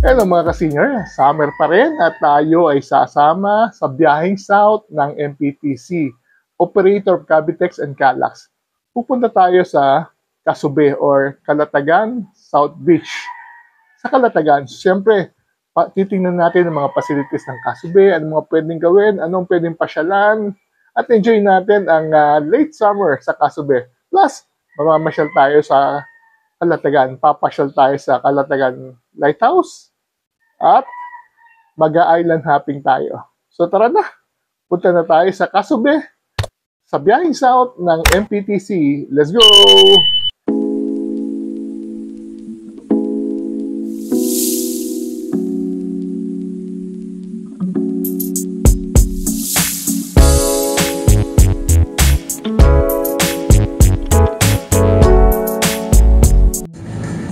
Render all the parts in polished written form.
Hello mga ka-senior, summer pa rin at tayo ay sasama sa biyaheng south ng MPTC, Operator of Cavitex and Calax. Pupunta tayo sa Casube or Calatagan South Beach. Sa Calatagan, siyempre, titingnan natin ang mga facilities ng Casube, anong mga pwedeng gawin, anong pwedeng pasyalan, at enjoy natin ang late summer sa Casube. Plus, mamamasyal tayo sa Calatagan, papasyal tayo sa Calatagan Lighthouse, at mag-island hopping tayo. So tara na, punta na tayo sa Casube, sa biyaheng south ng MPTC. Let's go!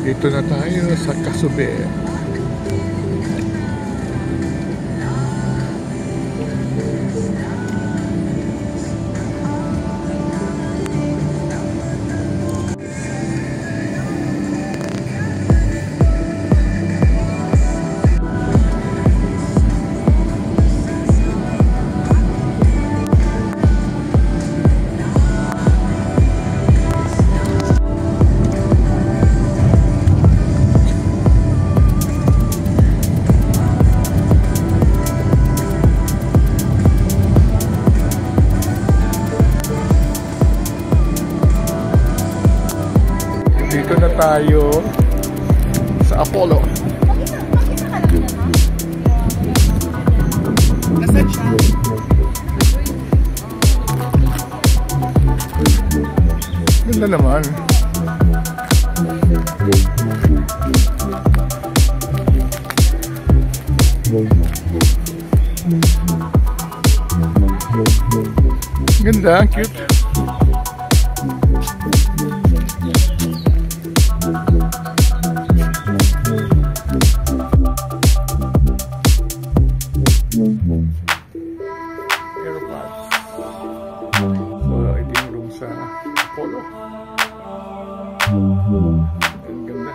Dito na tayo sa Casube. Dito na tayo sa Apollo. Nasaan siya? Ganda naman. Ganda, cute. Apollo. Ang ganda.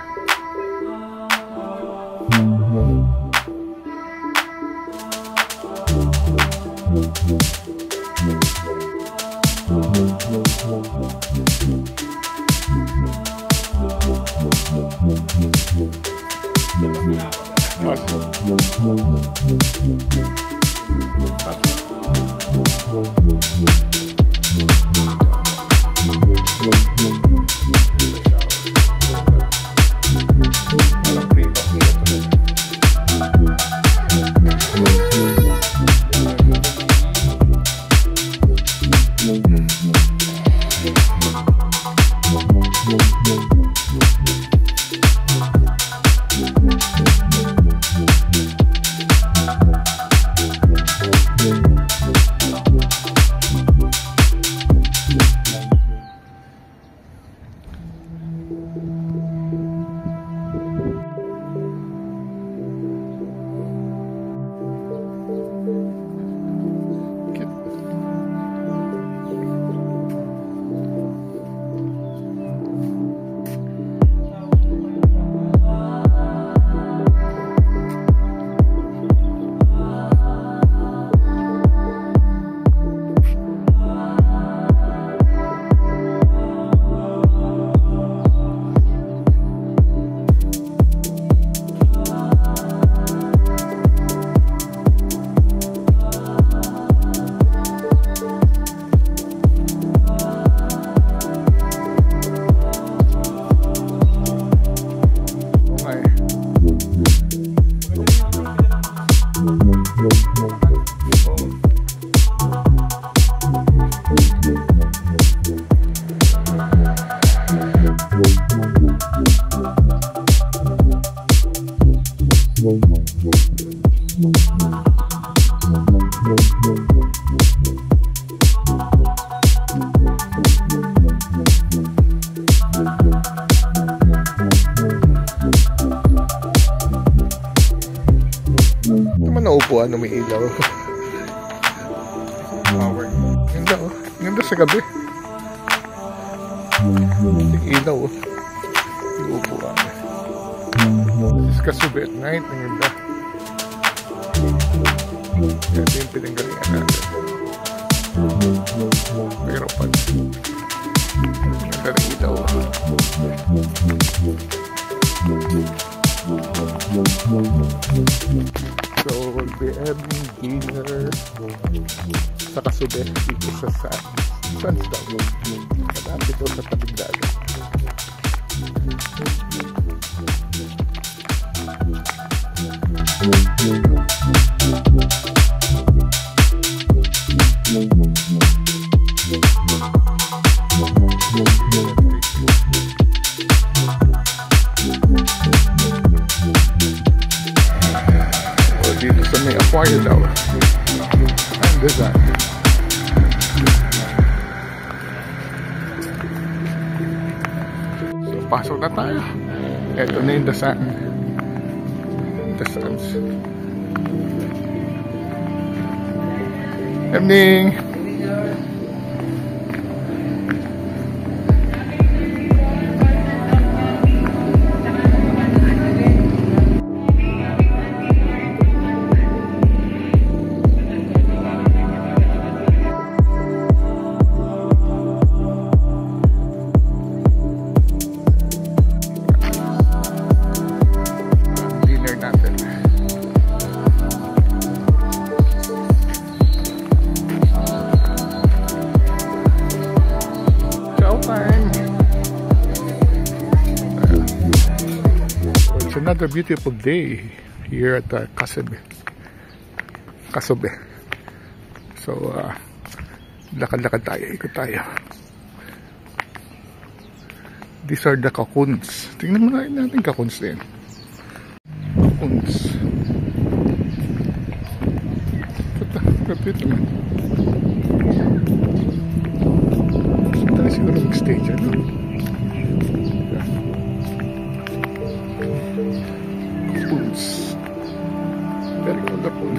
Naman naupuan na may ilaw. Power. Ganda oh. Ganda sa gabi. Yung ilaw oh. Yung upuan. This is Kasubi at night. Ang ganda. Ito yung pinanggalingan natin. Pero pa. Ang ganda ng ilaw oh. So, we'll be having dinner sa Kasubi dito sa Sunstone. Malapit ito sa tabing dagat. Dito sa may aquarium daw. And design. So, pasok na tayo. Ito na yung dasan. Dasans. Evening! Another beautiful day here at Kasubi. So, lakad-lakad tayo, ikot tayo. These are the cocoons. Tingnan mo natin cocoons din. Cocoons. Kapit naman. So, tayo siguro mag-stage, ano? Very wonderful.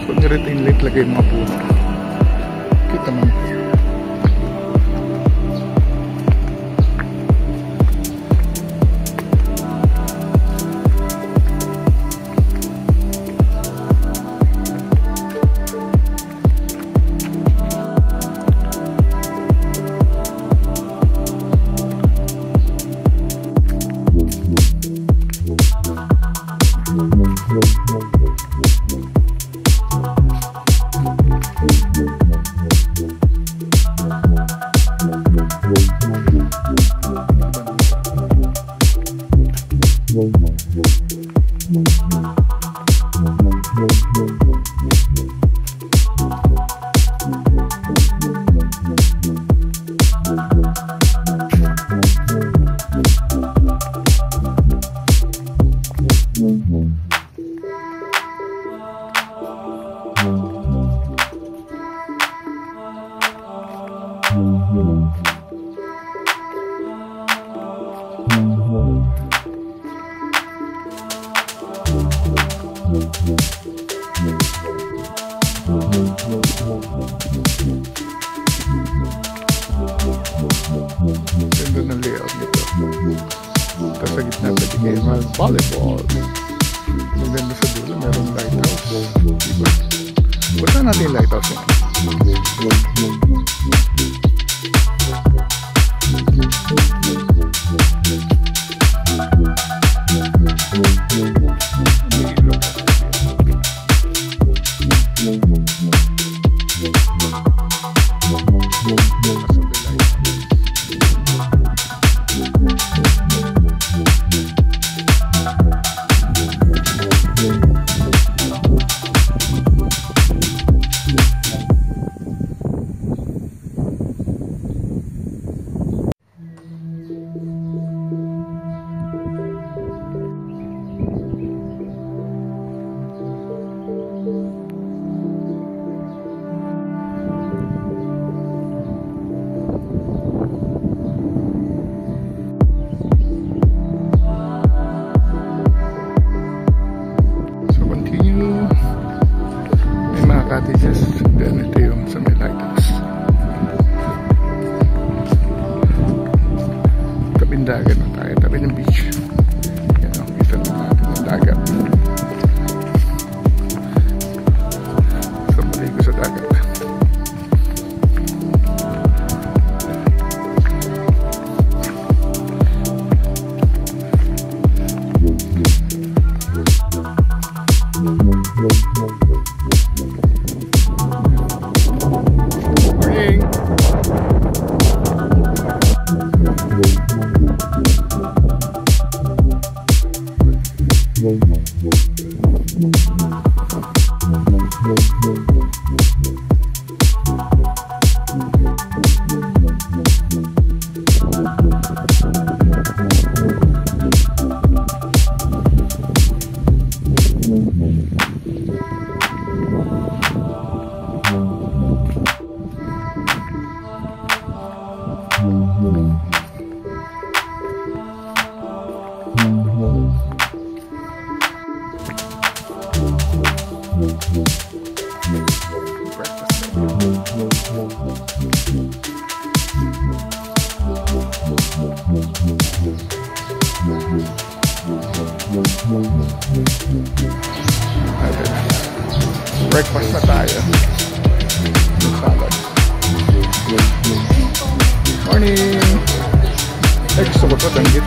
So, niriting late lagay mga puno. Kita man. Ganda ng layout nito. Tapos sa gitna pwede kayo mag-volleyball. Maganda sa dulo, merong lighthouse. Diba? Punta natin yung lighthouse yun. cottages. Then ito yung sa may lighthouse. Tabing dagat na tayo, tabi ng beach. Yan o, kita na natin yung dagat. So maligo sa dagat. Breakfast na tayo. Salad. Morning! Ay, gusto ko ito. Tanggit.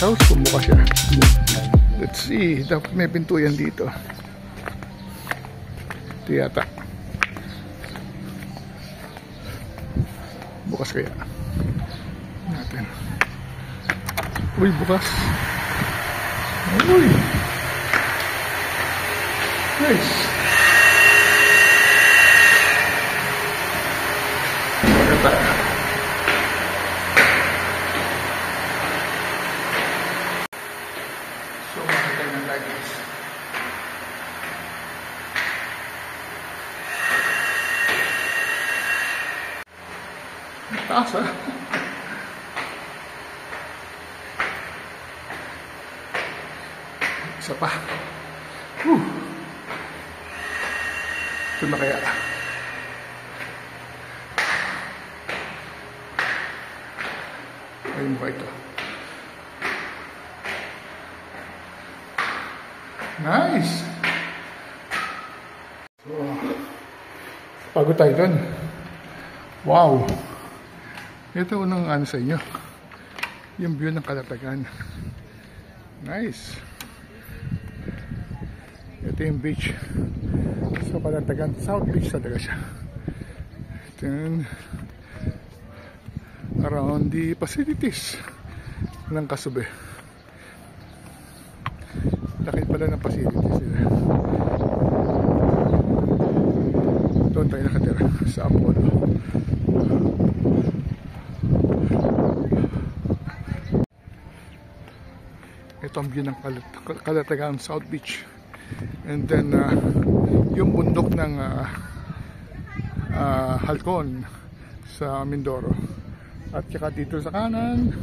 Bumuka siya. Let's see. Dapat may pintuyan dito. Ito yata. Bukas kaya. Natin. Uy, bukas. Uy. Nice. Maganda. Taas ha. Isa pa. Ito na kaya. Ayun ba ito? Nice! Pagod tayo dun. Wow! Ito unang ano sa inyo. Yung view ng Calatagan. Nice! Ito yung beach sa Calatagan. South Beach talaga siya. Then, around the facilities ng Kasube. Laki pala ng facilities nila. Doon tayo nakatira sa Apollo. Ito ang view ng Calatagan South Beach. And then yung bundok ng Halcon sa Mindoro. At saka dito sa kanan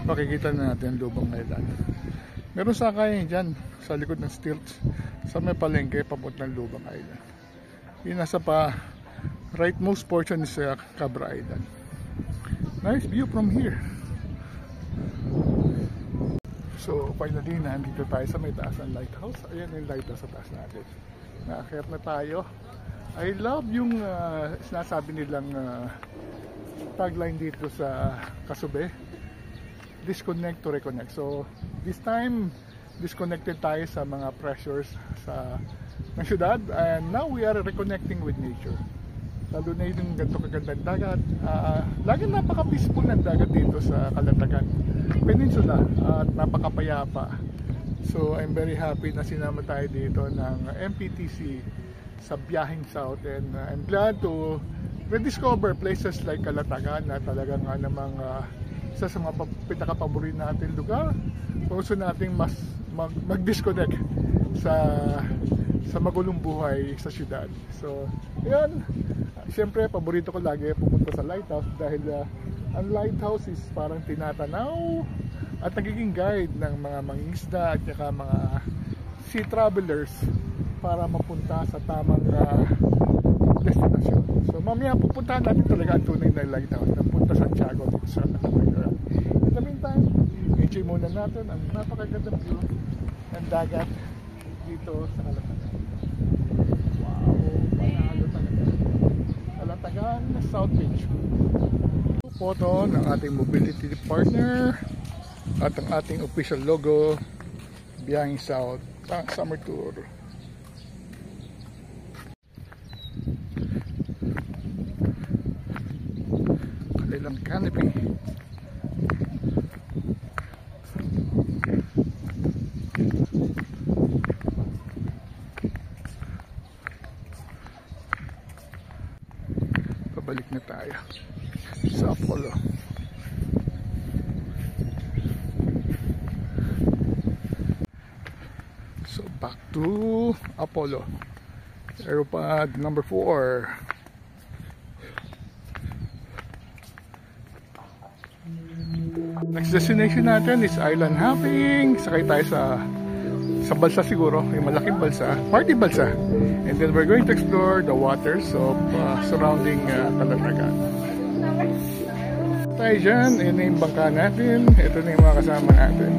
makikita na natin Lubang Island. Meron sakay dyan sa likod ng stilts sa may palengke papuntang Lubang Island. Yung nasa pa rightmost portion is Cabra Island. Nice view from here. So finally nandito tayo sa may taas ng lighthouse. Ayan yung lighthouse sa taas natin. Naakyat na tayo. I love yung sinasabi nilang tagline dito sa Kasube, disconnect to reconnect. So this time disconnected tayo sa mga pressures ng syudad, and now we are reconnecting with nature. Lalo na yung ganito kagandang dagat. Lagi napaka-peaceful ng dagat dito sa Calatagan Peninsula at napakapayapa. So I'm very happy na sinama tayo dito ng MPTC sa Biyaheng South, and I'm glad to rediscover places like Calatagan na talagang namang isa sa mga pinaka-paborito natin lugar. Gusto nating mag-disconnect sa magulong buhay sa syudad. So, yun. Siyempre, paborito ko lagi pupunta sa lighthouse dahil ang lighthouse is parang tinatanaw at nagiging guide ng mga mangingisda at saka mga sea travelers para mapunta sa tamang destinasyon. So, mamaya pupuntahan natin talaga ang tunay na lighthouse na punta Santiago dito sa Atapuerca. In the meantime, enjoy muna natin ang napakagandang view ng dagat dito sa Calatagan. Wow, panalo talaga. Calatagan, South Beach. Photo ng ating mobility partner at ang ating official logo, Biyaheng South Summer Tour. Kanilang canopy. Pabalik na tayo sa Apollo. So back to Apollo, Aeropad number 4. Next destination natin is island hopping. Sakay tayo sa balsa siguro, yung malaking balsa, party balsa. And then we're going to explore the waters of surrounding Calatagan. Tayo dyan, yun na yung bangka natin. Ito na yung mga kasama natin.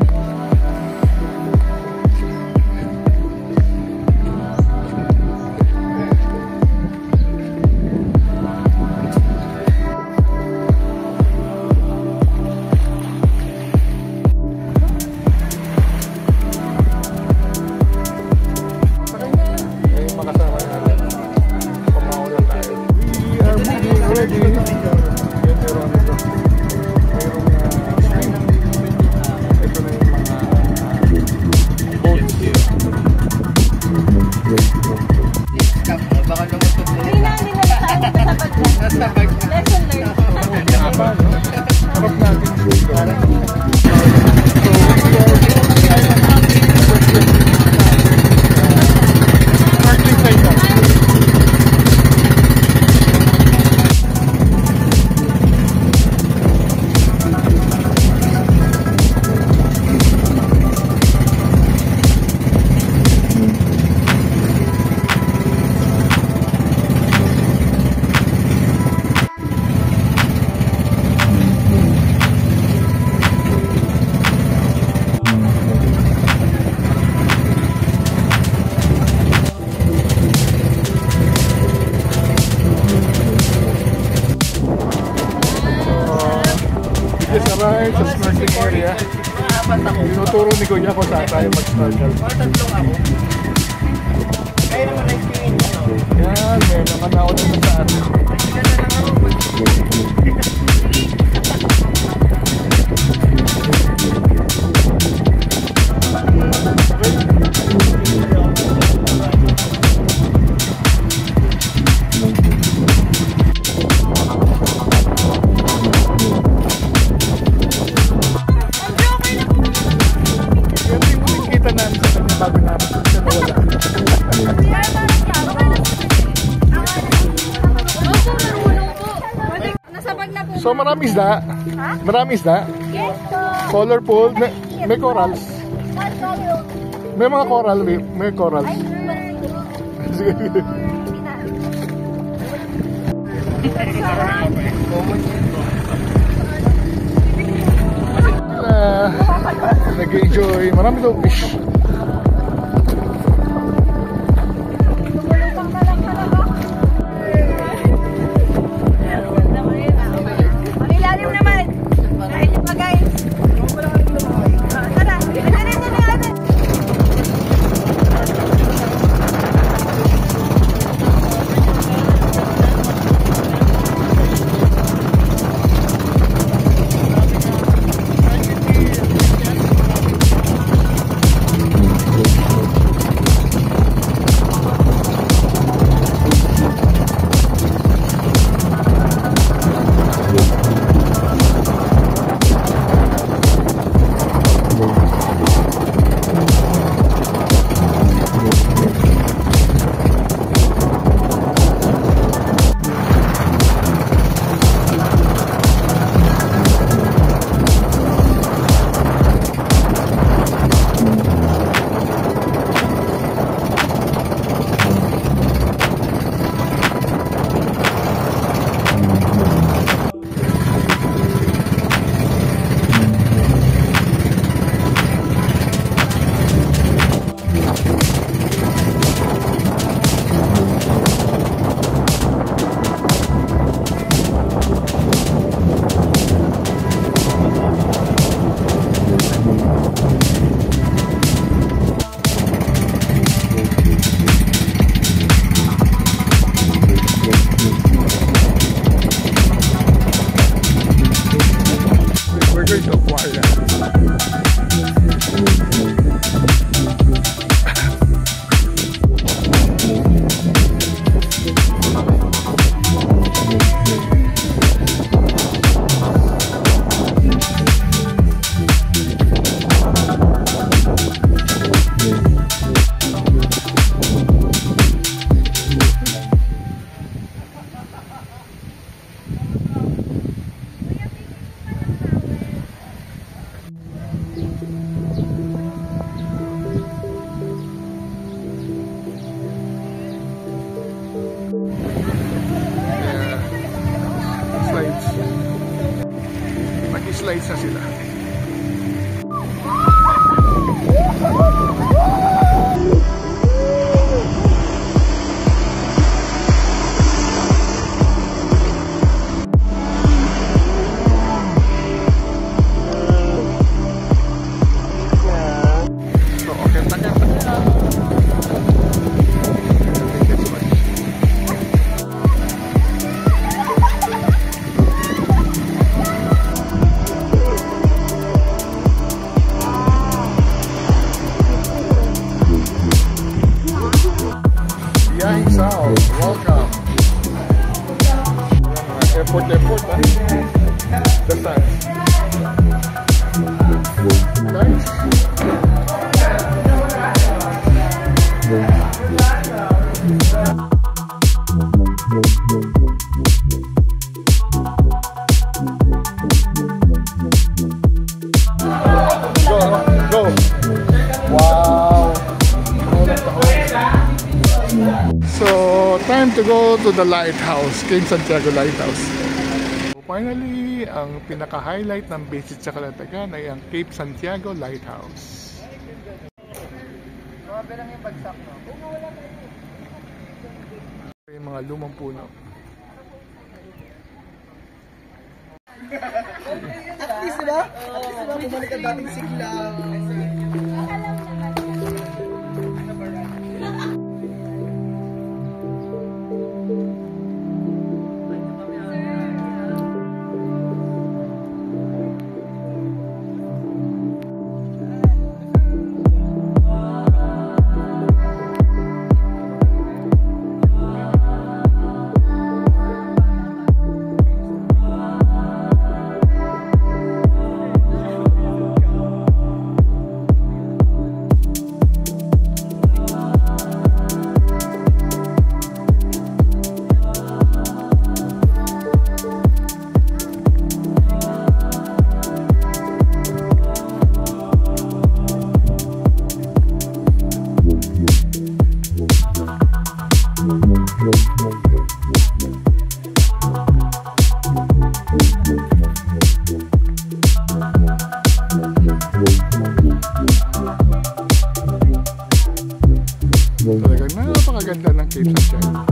Sa snorkeling area, tinuturo ni Kuya kung saan tayo mag-snorkel. Yan, may nakanaon naman sa atin. So marami isda? Marami isda? Yes po. Colorful? May corals? May mga coral? May corals? Nag-enjoy. Marami daw fish. Strait of Marianas. Nag-slides na sila. So, okay, tagal. Welcome. Airport, huh? The sun. Nice. Go. Wow. So, time to go to the lighthouse, Cape Santiago Lighthouse. So, finally, ang pinaka-highlight ng Basic sa Calatagan ay ang Cape Santiago Lighthouse. Yung mga lumang puno. At least, diba? At least, diba? Bumalik ang dating sigla. Talagang napakaganda ng Cape Santiago.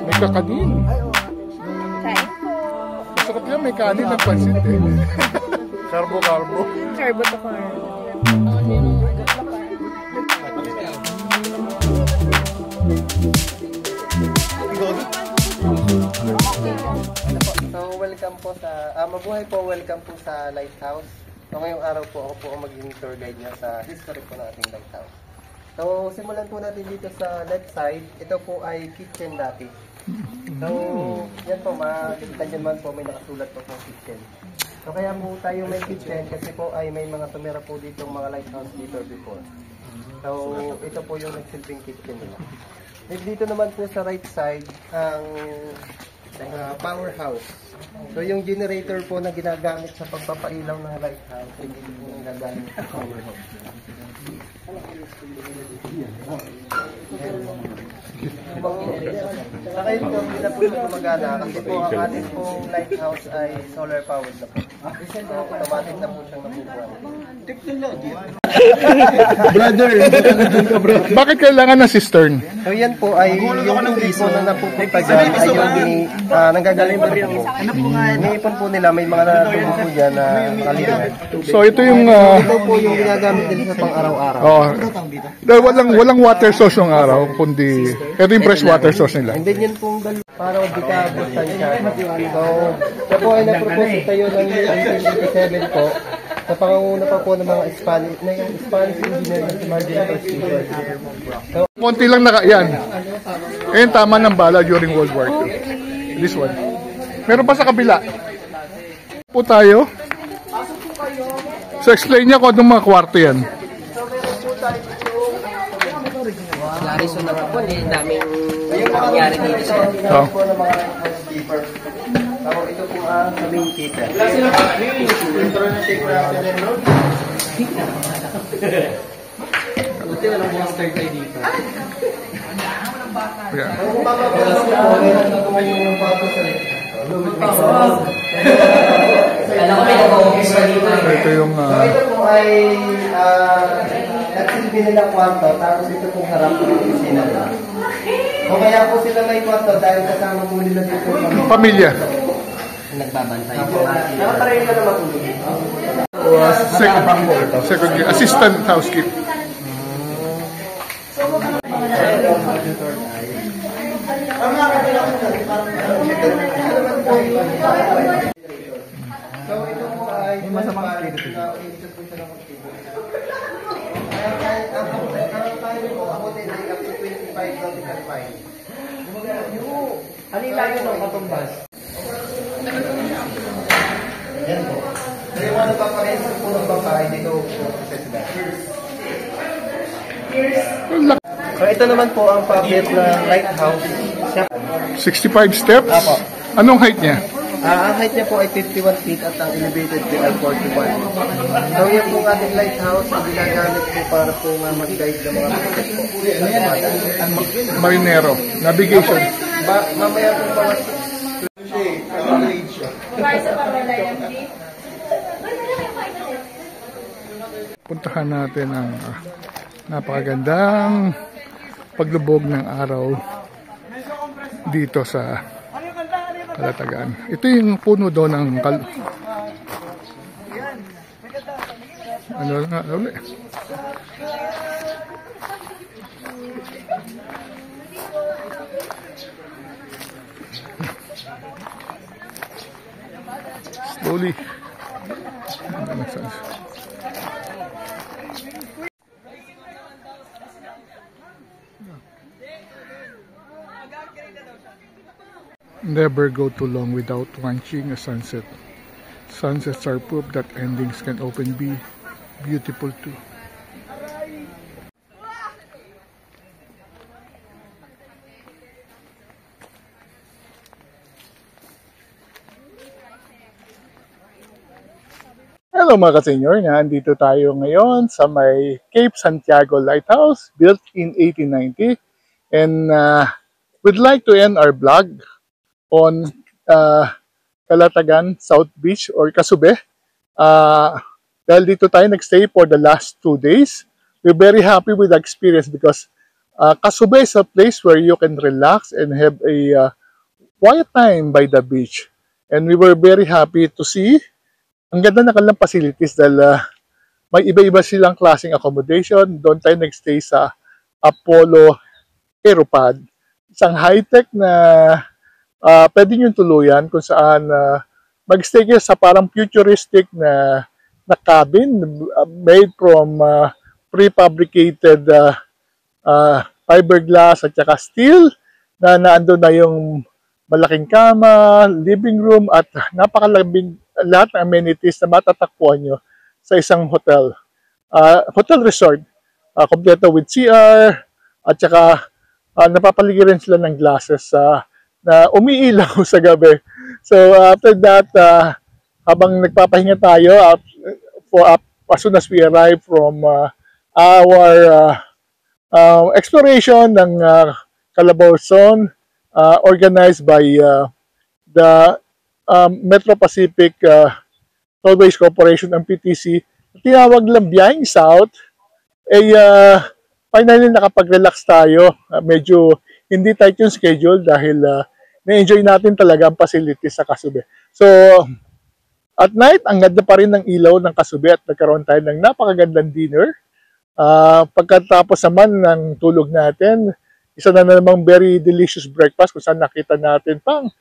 May kakanin. Masarap yan, may kanin ng pansit eh. Carbo-carbo. Carbo to carbo. So, welcome po sa, mabuhay po, welcome po sa Lighthouse. So, ngayong araw po, ako po ang magiging tour guide niya sa history po ng ating Lighthouse. So, simulan po natin dito sa left side. Ito po ay kitchen dati. So, yan po, makikita nyo man po, may nakasulat po po kitchen. So, kaya po tayo may kitchen kasi po ay may mga tumira po dito mga lighthouse dito before. So, ito po yung nagsilbing kitchen nila. Dito naman po sa right side, ang powerhouse. So, yung generator po na ginagamit sa pagpapailaw ng lighthouse, hindi po yung gagamit sa powerhouse. Saka yun po, hindi na po siya gumagana kasi po ang ating pong lighthouse ay solar powered na po. So, automatic na po siyang nabubuhay. Brother, bakit kailangan ng cistern? So yan po ay yung tubig po na napupunta dyan ay yung nanggagaling po po. Iniipon po nila, may mga natubo po dyan na nakalimutan. So ito yung... Ito po yung ginagamit nila sa pang-araw-araw. Walang water source ng araw, kundi ito yung fresh water source nila. And then yun pong parang bikabo siya. So, ito po ay napropose tayo ng year 1987 po. Sa pangunguna pa po ng mga Spanish engineer na si Martin Prestige. So, konti lang yan. Ayun, tama ng bala during World War II. This one. Meron pa sa kabila. Po tayo. So, explain niya kung anong mga kwarto yan. Garrison na po, hindi daming nangyari dito sa ito po ng mga housekeeper. So, ito po ang main keeper. Buti walang monster tayo dito. Yeah. Kung mapapalala po, meron na po yung bago sa Alam ko may nag-office pa dito. Ito yung... So, ito po ay nagsilbi nila kwarto, tapos ito pong harap ng opisina nila. O kaya po sila may kwarto dahil kasama po nila dito yung pamilya. Nagbabantay. Nakapareho na naman po. Second year. Assistant housekeeper. So ito po ay masamang dito. Ito po siya ng ang tayo po, abutin ay up to 25 nautical mile. Ano yung layo ng katumbas? Yan po. So yung mga nagpaparesan po ng babae dito po sa sila. So ito naman po ang public na lighthouse. 65 steps? Apo. Anong height niya? Ang height niya po ay 51 feet at ang elevated po ay 41. So yan po ang ating lighthouse na ginagamit po para po mag-guide ng mga bucket po. Marinero. Navigation. Mamaya po pa Puntahan natin ang napakagandang paglubog ng araw dito sa Kalatagan. Ito yung puno doon ng ano nga ulit. Slowly. Never go too long without watching a sunset. Sunsets are proof that endings can often be beautiful too. Hello mga ka-senior, nandito tayo ngayon sa may Cape Santiago Lighthouse built in 1890 and we'd like to end our vlog on Kalatagan South Beach or Kasube. Dahil dito tayo nagstay for the last 2 days. We're very happy with the experience because Kasube is a place where you can relax and have a quiet time by the beach. And we were very happy to see ang ganda ng kanilang facilities dahil may iba-iba silang klaseng accommodation. Doon tayo nagstay sa Apollo Aeropad. Isang high-tech na pwede nyo tuluyan kung saan mag-stay kayo sa parang futuristic na cabin made from prefabricated fiberglass at saka steel na naandun na yung malaking kama, living room at napakalabing lahat ng amenities na matatakpuan nyo sa isang hotel. Hotel resort, kompleto with CR at saka napapaligiran sila ng glasses na umiilaw sa gabi. So after that, habang nagpapahinga tayo, as soon as we arrive from our exploration ng Calabarzon, organized by the Metro Pacific Tollways Corporation, ang PTC. Tinawag lang Biyaheng South, finally nakapag-relax tayo. Medyo hindi tight yung schedule dahil na-enjoy natin talaga ang facilities sa Kasube. So, at night, ang ganda pa rin ng ilaw ng Kasube at nagkaroon tayo ng napakagandang dinner. Pagkatapos naman ng tulog natin, isa na namang very delicious breakfast kung saan nakita natin pang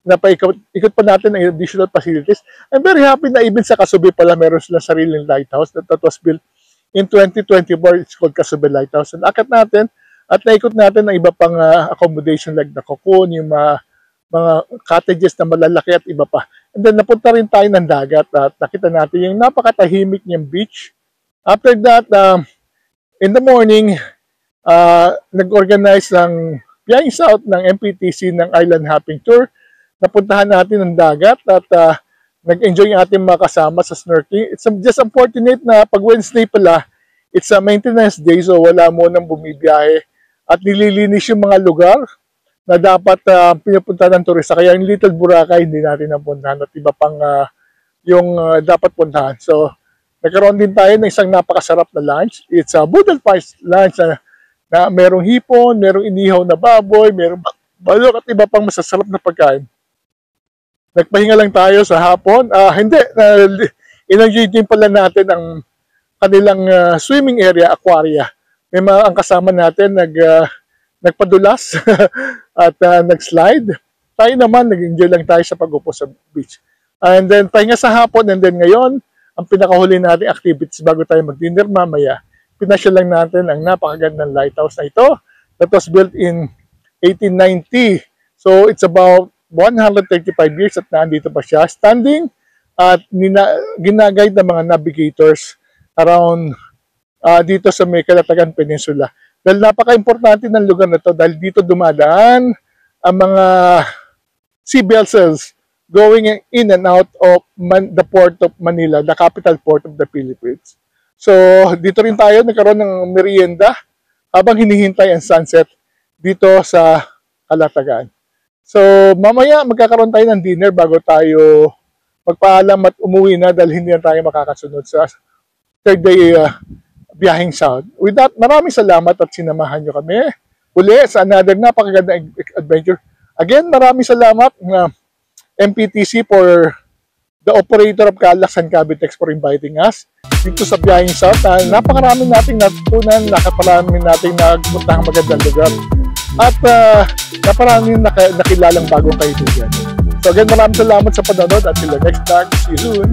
napaikot pa natin ang additional facilities. I'm very happy na even sa Kasube pala meron silang sariling lighthouse that was built in 2024. It's called Kasube Lighthouse. And akit natin at naikot natin ang iba pang accommodation like the cocoon, yung mga cottages na malalaki at iba pa. And then napunta rin tayo ng dagat at nakita natin yung napakatahimik niyang beach. After that, in the morning, nag-organize ng Biyaheng South ng MPTC ng Island Hopping Tour. Napuntahan natin ang dagat at nag-enjoy yung ating mga kasama sa snorkeling. It's just unfortunate na pag Wednesday pala, it's a maintenance day, so wala mo nang bumibiyahe at nililinis yung mga lugar na dapat pinupunta ng turista. Kaya yung Little Boracay hindi natin napuntahan at iba pang yung dapat puntahan. So, nagkaroon din tayo ng isang napakasarap na lunch. It's a Boodle Pies lunch na merong hipon, merong inihaw na baboy, merong balok at iba pang masasarap na pagkain. Nagpahinga lang tayo sa hapon. Hindi, in-enjoy din pala natin ang kanilang swimming area, aquaria. May mga ang kasama natin nagpadulas at nag-slide. Tayo naman, nag-enjoy lang tayo sa pag-upo sa beach. And then, pahinga sa hapon, and then ngayon, ang pinakahuli natin activities bago tayo mag-dinner mamaya, pinasya lang natin ang napakagandang lighthouse na ito that was built in 1890. So, it's about 135 years at nandito pa siya, standing at ginaguide ng mga navigators around dito sa may Calatagan Peninsula. Dahil napaka-importante ng lugar na to dahil dito dumadaan ang mga sea vessels going in and out of the port of Manila, the capital port of the Philippines. So, dito rin tayo nagkaroon ng merienda habang hinihintay ang sunset dito sa Calatagan. So, mamaya magkakaroon tayo ng dinner bago tayo magpaalam at umuwi na dahil hindi na tayo makakasunod sa third day Biyaheng South. With that, maraming salamat at sinamahan nyo kami uli sa another napakagandang adventure. Again, maraming salamat MPTC for the operator of Calax and Cavitex for inviting us dito sa Biyaheng South. Napakarami nating natutunan, napakarami nating nagpuntahang magandang lugar at napakarami nakilalang bagong kaibigan. So again, maraming salamat sa panonood at till the next time. See you soon.